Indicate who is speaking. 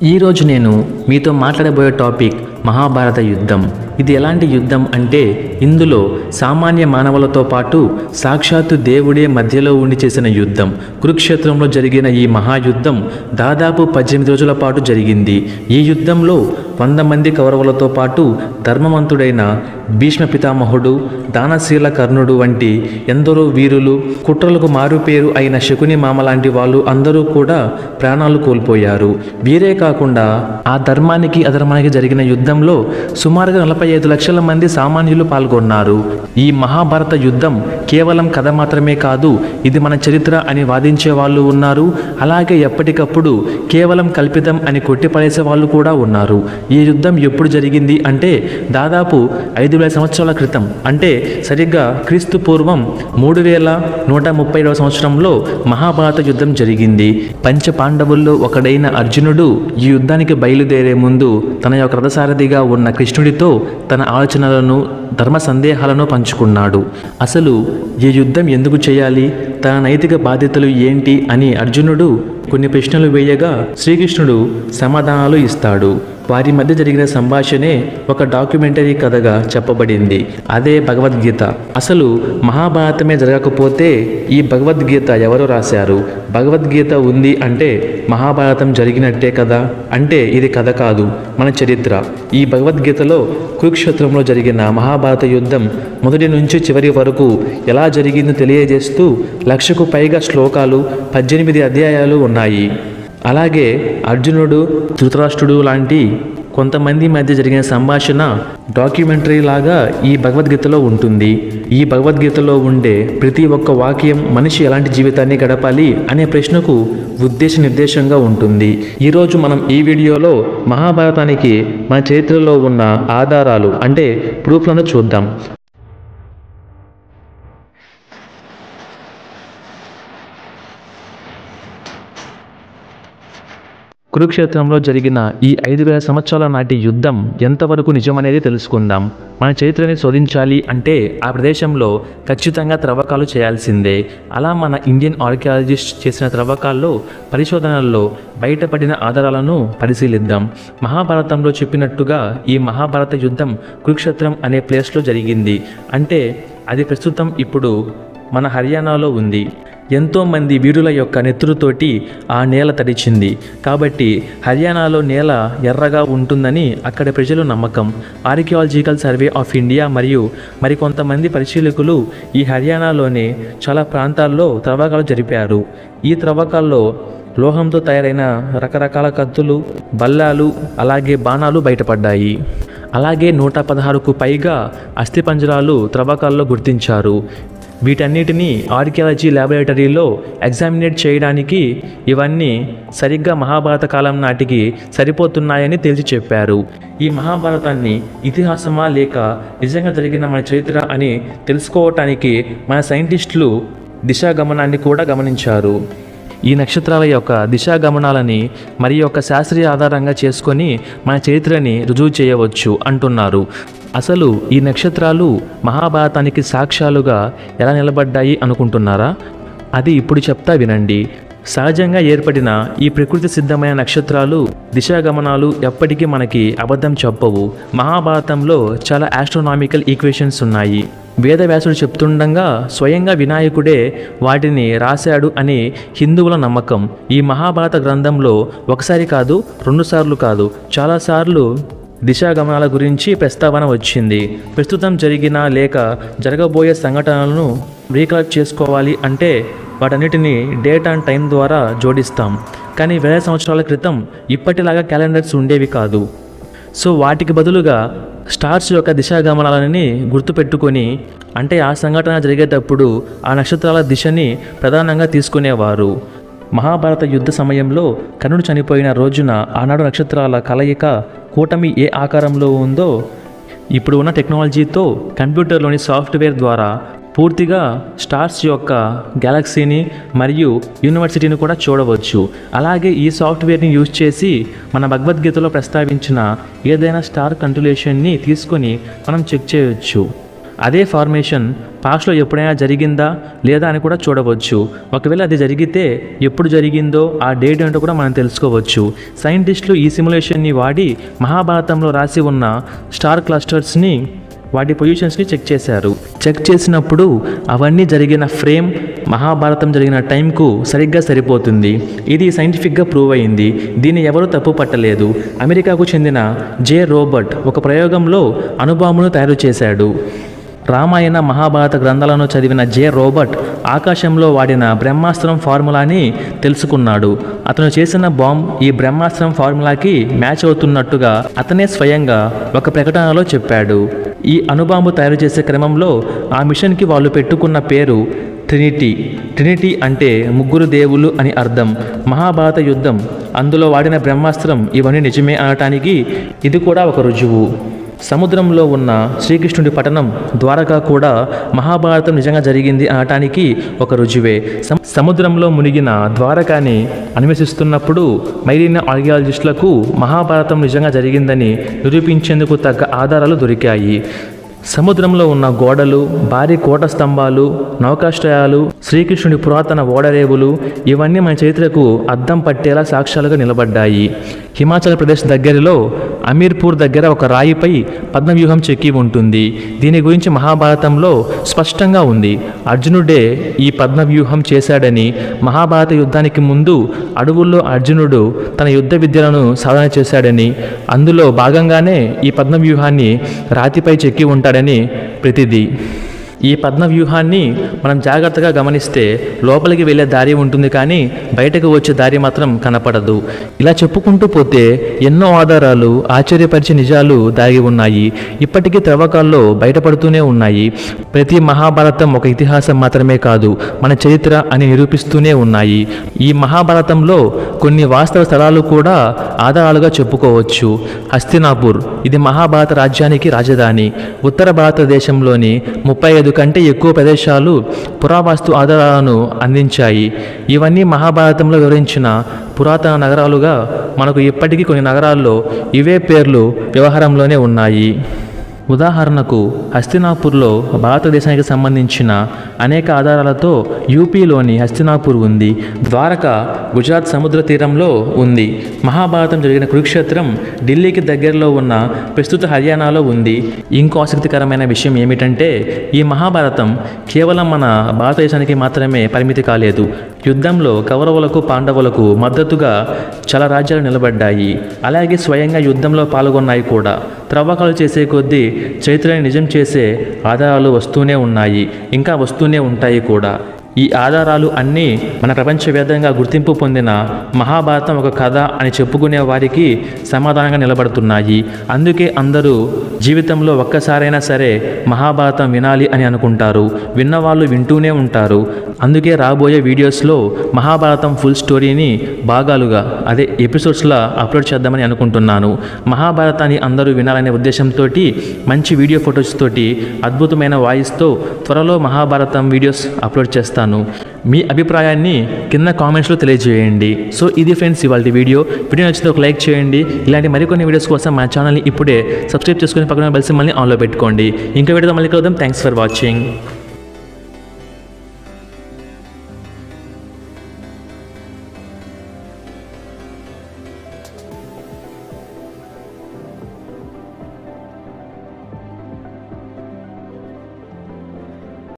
Speaker 1: ఈరోజు నేను మీతో మాట్లాడబోయే టాపిక్ మహాభారత యుద్ధం. ఇది ఎలాంటి యుద్ధం అంటే ఇందులో సామాన్య మానవులతో పాటు సాక్షాత్తు దేవుడే మధ్యలో ఉండి చేసిన యుద్ధం. కురుక్షేత్రంలో జరిగిన ఈ మహాయుద్ధం దాదాపు 18 రోజుల పాటు జరిగింది. ఈ యుద్ధంలో 100 మంది కౌరవులతో పాటు ధర్మవంతుడైన భీష్మ పితామహుడు, దానశీల కర్ణుడు వంటి ఎందరో వీరులు, కుట్రలకు మారుపేరు అయిన శకుని మామ లాంటి వాళ్ళు అందరూ కూడా ప్రాణాలు కోల్పోయారు. వీరే కాకుండా ఆ ధర్మానికి అధర్మానికి జరిగిన యుద్ధంలో సుమారుగా 45 లక్షల మంది సామాన్యులు పాల్గొన్నారు. ఈ మహాభారత యుద్ధం కేవలం కథ మాత్రమే కాదు, ఇది మన చరిత్ర అని వాదించే వాళ్ళు ఉన్నారు. అలాగే ఎప్పటికప్పుడు కేవలం కల్పితం అని కొట్టిపడేసే వాళ్ళు కూడా ఉన్నారు. ఈ యుద్ధం ఎప్పుడు జరిగింది అంటే దాదాపు 5,000 సంవత్సరాల క్రితం, అంటే సరిగ్గా క్రీస్తు పూర్వం 3137వ సంవత్సరంలో మహాభారత యుద్ధం జరిగింది. పంచ పాండవుల్లో ఒకడైన అర్జునుడు ఈ యుద్ధానికి బయలుదేరే ముందు తన యొక్క రథసారథిగా ఉన్న కృష్ణుడితో తన ఆలోచనలను, ధర్మ సందేహాలను పంచుకున్నాడు. అసలు ఈ యుద్ధం ఎందుకు చేయాలి, తన నైతిక బాధ్యతలు ఏంటి అని అర్జునుడు కొన్ని ప్రశ్నలు వేయగా శ్రీకృష్ణుడు సమాధానాలు ఇస్తాడు. వారి మధ్య జరిగిన సంభాషణే ఒక డాక్యుమెంటరీ కథగా చెప్పబడింది. అదే భగవద్గీత. అసలు మహాభారతమే జరగకపోతే ఈ భగవద్గీత ఎవరు రాశారు? భగవద్గీత ఉంది అంటే మహాభారతం జరిగినట్టే కదా. అంటే ఇది కథ కాదు, మన చరిత్ర. ఈ భగవద్గీతలో కురుక్షేత్రంలో జరిగిన మహాభారత యుద్ధం మొదటి నుంచి చివరి వరకు ఎలా జరిగిందో తెలియజేస్తూ 1,00,000కు పైగా శ్లోకాలు, 18 అధ్యాయాలు ఉన్నాయి. అలాగే అర్జునుడు, ధృతరాష్ట్రుడు లాంటి కొంతమంది మధ్య జరిగిన సంభాషణ డాక్యుమెంటరీ లాగా ఈ భగవద్గీతలో ఉంటుంది. ఈ భగవద్గీతలో ఉండే ప్రతి ఒక్క వాక్యం మనిషి ఎలాంటి జీవితాన్ని గడపాలి అనే ప్రశ్నకు ఉద్దేశ నిర్దేశంగా ఉంటుంది. ఈరోజు మనం ఈ వీడియోలో మహాభారతానికి మన చరిత్రలో ఉన్న ఆధారాలు అంటే ప్రూఫ్లను చూద్దాం. కురుక్షేత్రంలో జరిగిన ఈ 5,000 సంవత్సరాల నాటి యుద్ధం ఎంతవరకు నిజమనేది తెలుసుకుందాం. మన చరిత్రని శోధించాలి అంటే ఆ ప్రదేశంలో ఖచ్చితంగా త్రవ్వకాలు చేయాల్సిందే. అలా మన ఇండియన్ ఆర్కియాలజిస్ట్ చేసిన త్రవ్వకాల్లో, పరిశోధనల్లో బయటపడిన ఆధారాలను పరిశీలిద్దాం. మహాభారతంలో చెప్పినట్టుగా ఈ మహాభారత యుద్ధం కురుక్షేత్రం అనే ప్లేస్లో జరిగింది. అంటే అది ప్రస్తుతం ఇప్పుడు మన హర్యానాలో ఉంది. ఎంతోమంది వీరుల యొక్క నెత్తురుతోటి ఆ నేల తడిచింది. కాబట్టి హర్యానాలో నేల ఎర్రగా ఉంటుందని అక్కడి ప్రజల నమ్మకం. ఆర్కియాలజికల్ సర్వే ఆఫ్ ఇండియా మరియు మరికొంతమంది పరిశీలకులు ఈ హర్యానాలోని చాలా ప్రాంతాల్లో త్రవ్వకాలు జరిపారు. ఈ త్రవ్వకాల్లో లోహంతో తయారైన రకరకాల కత్తులు, బల్లాలు, అలాగే బాణాలు బయటపడ్డాయి. అలాగే 116కు పైగా అస్థిపంజరాలు త్రవ్వకాల్లో గుర్తించారు. వీటన్నిటినీ ఆర్కియాలజీ ల్యాబొరేటరీలో ఎగ్జామినేట్ చేయడానికి ఇవన్నీ సరిగ్గా మహాభారత కాలం నాటికి సరిపోతున్నాయని తేల్చి చెప్పారు. ఈ మహాభారతాన్ని ఇతిహాసమా లేక నిజంగా జరిగిన మన చరిత్ర అని తెలుసుకోవటానికి మన సైంటిస్టులు దిశాగమనాన్ని కూడా గమనించారు. ఈ నక్షత్రాల యొక్క దిశాగమనాలని మరి యొక్క శాస్త్రీయ ఆధారంగా చేసుకొని మన చరిత్రని రుజువు చేయవచ్చు అంటున్నారు. అసలు ఈ నక్షత్రాలు మహాభారతానికి సాక్ష్యాలుగా ఎలా నిలబడ్డాయి అనుకుంటున్నారా? అది ఇప్పుడు చెప్తా వినండి. సహజంగా ఏర్పడిన ఈ ప్రకృతి సిద్ధమైన నక్షత్రాలు దిశాగమనాలు ఎప్పటికీ మనకి అబద్ధం చెప్పవు. మహాభారతంలో చాలా ఆస్ట్రోనామికల్ ఈక్వేషన్స్ ఉన్నాయి. వేదవ్యాసుడు చెప్తుండగా స్వయంగా వినాయకుడే వాటిని రాశాడు అని హిందువుల నమ్మకం. ఈ మహాభారత గ్రంథంలో ఒకసారి కాదు, 2 సార్లు కాదు, చాలాసార్లు దిశాగమనాల గురించి ప్రస్తావన వచ్చింది. ప్రస్తుతం జరిగిన లేక జరగబోయే సంఘటనలను రీకలెక్ట్ చేసుకోవాలి అంటే వాటన్నిటిని డేట్ అండ్ టైం ద్వారా జోడిస్తాం. కానీ 1000 సంవత్సరాల క్రితం ఇప్పటిలాగా క్యాలెండర్స్ ఉండేవి కాదు. సో వాటికి బదులుగా స్టార్స్ యొక్క దిశాగమనాలని గుర్తుపెట్టుకొని, అంటే ఆ సంఘటన జరిగేటప్పుడు ఆ నక్షత్రాల దిశని ప్రధానంగా తీసుకునేవారు. మహాభారత యుద్ధ సమయంలో కర్ణుడు చనిపోయిన రోజున ఆనాడు నక్షత్రాల కలయిక కూటమి ఏ ఆకారంలో ఉందో ఇప్పుడు ఉన్న టెక్నాలజీతో కంప్యూటర్లోని సాఫ్ట్వేర్ ద్వారా పూర్తిగా స్టార్స్ యొక్క గ్యాలక్సీని మరియు యూనివర్సిటీని కూడా చూడవచ్చు. అలాగే ఈ సాఫ్ట్వేర్ని యూజ్ చేసి మన భగవద్గీతలో ప్రస్తావించిన ఏదైనా స్టార్ కంటిన్యూషన్ని తీసుకొని మనం చెక్ చేయవచ్చు. అదే ఫార్మేషన్ పాస్ట్లో ఎప్పుడైనా జరిగిందా లేదా అని కూడా చూడవచ్చు. ఒకవేళ అది జరిగితే ఎప్పుడు జరిగిందో ఆ డేట్ ఏంటో కూడా మనం తెలుసుకోవచ్చు. సైంటిస్టులు ఈ సిమ్యులేషన్ని వాడి మహాభారతంలో రాసి ఉన్న స్టార్ క్లస్టర్స్ని వాటి పొజిషన్స్ని చెక్ చేశారు. చెక్ చేసినప్పుడు అవన్నీ జరిగిన ఫ్రేమ్ మహాభారతం జరిగిన టైంకు సరిగ్గా సరిపోతుంది. ఇది సైంటిఫిక్గా ప్రూవ్ అయింది. దీన్ని ఎవరూ తప్పు పట్టలేదు. అమెరికాకు చెందిన జే రోబర్ట్ ఒక ప్రయోగంలో అణుబాంబును తయారు చేశాడు. రామాయణ మహాభారత గ్రంథాలను చదివిన జే రోబర్ట్ ఆకాశంలో వాడిన బ్రహ్మాస్త్రం ఫార్ములాని తెలుసుకున్నాడు. అతను చేసిన బాంబ్ ఈ బ్రహ్మాస్త్రం ఫార్ములాకి మ్యాచ్ అవుతున్నట్టుగా అతనే స్వయంగా ఒక ప్రకటనలో చెప్పాడు. ఈ అణుబాంబు తయారు చేసే క్రమంలో ఆ మిషన్కి వాళ్ళు పెట్టుకున్న పేరు ట్రినిటీ అంటే ముగ్గురు దేవుళ్ళు అని అర్థం. మహాభారత యుద్ధం, అందులో వాడిన బ్రహ్మాస్త్రం ఇవన్నీ నిజమే అనటానికి ఇది కూడా ఒక రుజువు. సముద్రంలో ఉన్న శ్రీకృష్ణుడి పట్టణం ద్వారకా కూడా మహాభారతం నిజంగా జరిగింది అనటానికి ఒక రుజువే. సముద్రంలో మునిగిన ద్వారకాని అన్వేషిస్తున్నప్పుడు మైరీన్ ఆర్కియాలజిస్టులకు మహాభారతం నిజంగా జరిగిందని నిరూపించేందుకు తగ్గ ఆధారాలు దొరికాయి. సముద్రంలో ఉన్న గోడలు, భారీ కోట స్తంభాలు, నౌకాశ్రయాలు, శ్రీకృష్ణుడి పురాతన ఓడరేవులు ఇవన్నీ మన చరిత్రకు అద్దం పట్టేలా సాక్ష్యాలుగా నిలబడ్డాయి. హిమాచల్ ప్రదేశ్ దగ్గరలో అమీర్పూర్ దగ్గర ఒక రాయిపై పద్మవ్యూహం చెక్కి ఉంటుంది. దీని గురించి మహాభారతంలో స్పష్టంగా ఉంది. అర్జునుడే ఈ పద్మవ్యూహం చేశాడని, మహాభారత యుద్ధానికి ముందు అడవుల్లో అర్జునుడు తన యుద్ధ విద్యలను సాధన చేశాడని, అందులో భాగంగానే ఈ పద్మవ్యూహాన్ని రాతిపై చెక్కి ఉంటాడని ప్రతిదీ. ఈ పద్మవ్యూహాన్ని మనం జాగ్రత్తగా గమనిస్తే లోపలికి వెళ్ళే దారి ఉంటుంది, కానీ బయటకు వచ్చే దారి మాత్రం కనపడదు. ఇలా చెప్పుకుంటూ పోతే ఎన్నో ఆధారాలు, ఆశ్చర్యపరిచే నిజాలు దాగి ఉన్నాయి. ఇప్పటికీ త్రవ్వకాల్లో బయటపడుతూనే ఉన్నాయి. ప్రతి మహాభారతం ఒక ఇతిహాసం మాత్రమే కాదు, మన చరిత్ర అని నిరూపిస్తూనే ఉన్నాయి. ఈ మహాభారతంలో కొన్ని వాస్తవ స్థలాలు కూడా ఆధారాలుగా చెప్పుకోవచ్చు. హస్తినాపూర్, ఇది మహాభారత రాజ్యానికి రాజధాని. ఉత్తర భారతదేశంలోని 35 కంటే ఎక్కువ ప్రదేశాలు పురావస్తు ఆధారాలను అందించాయి. ఇవన్నీ మహాభారతంలో వివరించిన పురాతన నగరాలుగా మనకు ఇప్పటికీ కొన్ని నగరాల్లో ఇవే పేర్లు వ్యవహారంలోనే ఉన్నాయి. ఉదాహరణకు హస్తినాపూర్లో భారతదేశానికి సంబంధించిన అనేక ఆధారాలతో యూపీలోని హస్తినాపూర్ ఉంది. ద్వారక గుజరాత్ సముద్ర తీరంలో ఉంది. మహాభారతం జరిగిన కురుక్షేత్రం ఢిల్లీకి దగ్గరలో ఉన్న ప్రస్తుత హర్యానాలో ఉంది. ఇంకో ఆసక్తికరమైన విషయం ఏమిటంటే ఈ మహాభారతం కేవలం మన భారతదేశానికి మాత్రమే పరిమితి కాలేదు. యుద్ధంలో కౌరవులకు, పాండవులకు మద్దతుగా చాలా రాజ్యాలు నిలబడ్డాయి. అలాగే స్వయంగా యుద్ధంలో పాల్గొన్నాయి కూడా. త్రవ్వకాలు చేసే కొద్దీ చరిత్రని నిజం చేసే ఆధారాలు వస్తూనే ఉన్నాయి, ఇంకా వస్తూనే ఉంటాయి కూడా. ఈ ఆధారాలు అన్నీ మన ప్రపంచవ్యాప్తంగా గుర్తింపు పొందిన మహాభారతం ఒక కథ అని చెప్పుకునే వారికి సమాధానంగా నిలబడుతున్నాయి. అందుకే అందరూ జీవితంలో ఒక్కసారైనా సరే మహాభారతం వినాలి అని అనుకుంటారు. విన్నవాళ్ళు వింటూనే ఉంటారు. అందుకే రాబోయే వీడియోస్లో మహాభారతం ఫుల్ స్టోరీని భాగాలుగా, అదే ఎపిసోడ్స్లా అప్లోడ్ చేద్దామని అనుకుంటున్నాను. మహాభారతాన్ని అందరూ వినాలనే ఉద్దేశంతో మంచి వీడియో ఫొటోస్ తోటి అద్భుతమైన వాయిస్తో త్వరలో మహాభారతం వీడియోస్ అప్లోడ్ చేస్తాను. మీ అభిప్రాయాన్ని కింద కామెంట్స్లో తెలియజేయండి. సో ఇది ఫ్రెండ్స్ ఇవాళ వీడియో నచ్చితే ఒక లైక్ చేయండి. ఇలాంటి మరికొన్ని వీడియోస్ కోసం మా ఛానల్ని ఇప్పుడే సబ్స్క్రైబ్ చేసుకుని పక్కన బెల్ సింబల్ని ఆన్లో పెట్టుకోండి. ఇంకా వీడియోతో మళ్ళీ కలుద్దాం. Thanks for watching.